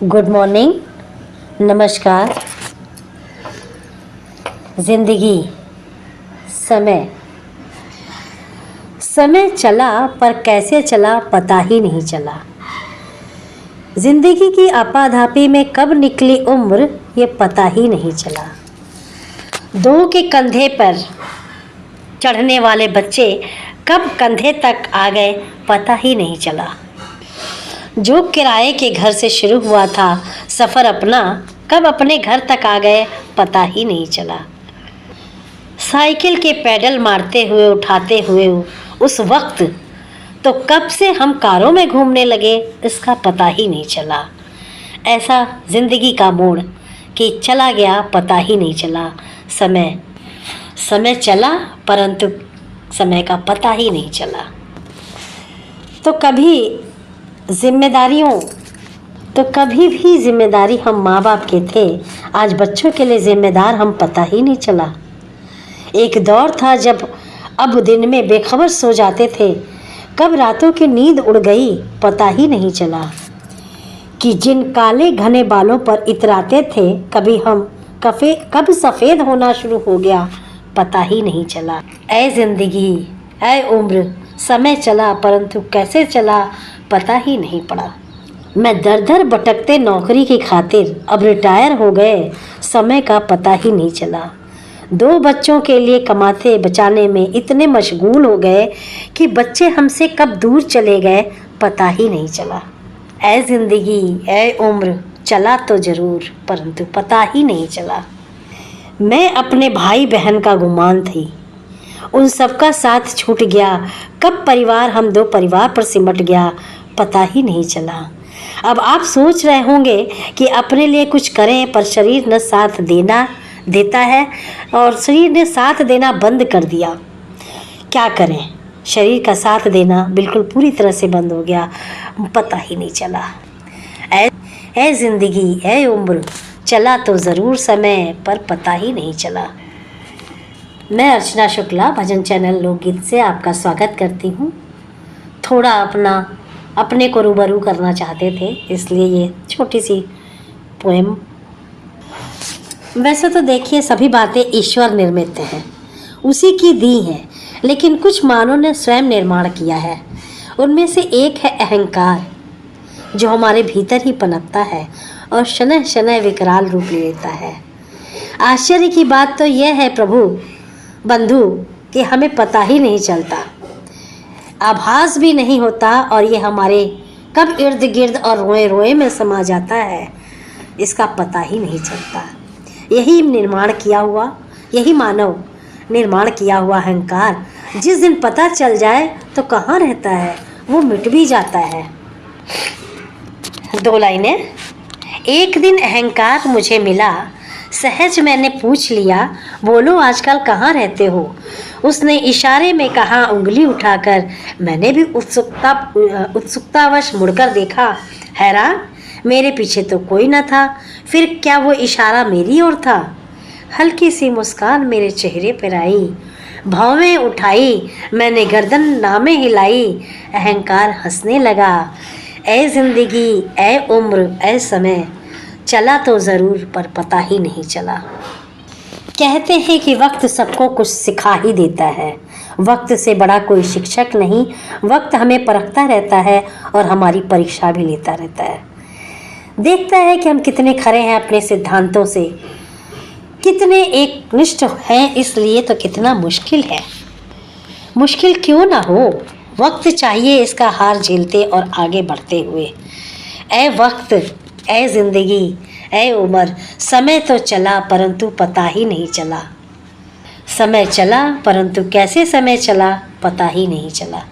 Good morning, नमस्कार। ज़िंदगी, समय समय चला पर कैसे चला पता ही नहीं चला। ज़िंदगी की आपाधापी में कब निकली उम्र ये पता ही नहीं चला। दो के कंधे पर चढ़ने वाले बच्चे कब कंधे तक आ गए पता ही नहीं चला। जो किराए के घर से शुरू हुआ था सफ़र अपना कब अपने घर तक आ गए पता ही नहीं चला। साइकिल के पैडल मारते हुए उठाते हुए उस वक्त तो कब से हम कारों में घूमने लगे इसका पता ही नहीं चला। ऐसा ज़िंदगी का मोड़ कि चला गया पता ही नहीं चला। समय चला परंतु समय का पता ही नहीं चला। तो कभी भी जिम्मेदारी हम माँ बाप के थे, आज बच्चों के लिए जिम्मेदार हम पता ही नहीं चला। एक दौर था जब अब दिन में बेखबर सो जाते थे, कब रातों की नींद उड़ गई पता ही नहीं चला। कि जिन काले घने बालों पर इतराते थे कब सफ़ेद होना शुरू हो गया पता ही नहीं चला। ऐ ज़िंदगी, ऐ उम्र, समय चला परंतु कैसे चला पता ही नहीं पड़ा। मैं दर दर भटकते नौकरी की खातिर अब रिटायर हो गए, समय का पता ही नहीं चला। दो बच्चों के लिए कमाते बचाने में इतने मशगूल हो गए कि बच्चे हमसे कब दूर चले गए पता ही नहीं चला। ऐ ज़िंदगी, ऐ उम्र, चला तो ज़रूर परंतु पता ही नहीं चला। मैं अपने भाई बहन का गुमान थी, उन सबका साथ छूट गया, कब परिवार हम दो परिवार पर सिमट गया पता ही नहीं चला। अब आप सोच रहे होंगे कि अपने लिए कुछ करें पर शरीर न साथ देता है और शरीर ने साथ देना बंद कर दिया। क्या करें, शरीर का साथ देना बिल्कुल पूरी तरह से बंद हो गया, पता ही नहीं चला। ऐ ज़िंदगी, ऐ उम्र, चला तो ज़रूर समय पर पता ही नहीं चला। मैं अर्चना शुक्ला भजन चैनल लोकगीत से आपका स्वागत करती हूँ। थोड़ा अपने को रूबरू करना चाहते थे इसलिए ये छोटी सी पोएम। वैसे तो देखिए सभी बातें ईश्वर निर्मित हैं, उसी की दी हैं, लेकिन कुछ मानव ने स्वयं निर्माण किया है। उनमें से एक है अहंकार, जो हमारे भीतर ही पनपता है और शनैः शनैः विकराल रूप ले लेता है। आश्चर्य की बात तो यह है बंधु कि हमें पता ही नहीं चलता, आभास भी नहीं होता और ये हमारे कब इर्द गिर्द और रोए रोए में समा जाता है इसका पता ही नहीं चलता। यही मानव निर्माण किया हुआ अहंकार जिस दिन पता चल जाए तो कहाँ रहता है, वो मिट भी जाता है। दो लाइनें। एक दिन अहंकार मुझे मिला, सहज मैंने पूछ लिया, बोलो आजकल कहाँ रहते हो। उसने इशारे में कहा उंगली उठाकर, मैंने भी उत्सुकतावश मुड़कर देखा। हैरान, मेरे पीछे तो कोई न था, फिर क्या वो इशारा मेरी ओर था। हल्की सी मुस्कान मेरे चेहरे पर आई, भौवें उठाई, मैंने गर्दन नामे हिलाई। अहंकार हंसने लगा। ऐ ज़िंदगी, ऐ उम्र, ऐ समय, चला तो ज़रूर पर पता ही नहीं चला। कहते हैं कि वक्त सबको कुछ सिखा ही देता है, वक्त से बड़ा कोई शिक्षक नहीं। वक्त हमें परखता रहता है और हमारी परीक्षा भी लेता रहता है, देखता है कि हम कितने खरे हैं अपने सिद्धांतों से, कितने एकनिष्ठ हैं। इसलिए तो कितना मुश्किल है, मुश्किल क्यों ना हो, वक्त चाहिए इसका हार झेलते और आगे बढ़ते हुए। ऐ वक्त, ऐ ज़िंदगी, ऐ उम्र, समय तो चला परंतु पता ही नहीं चला। समय चला परंतु कैसे समय चला पता ही नहीं चला।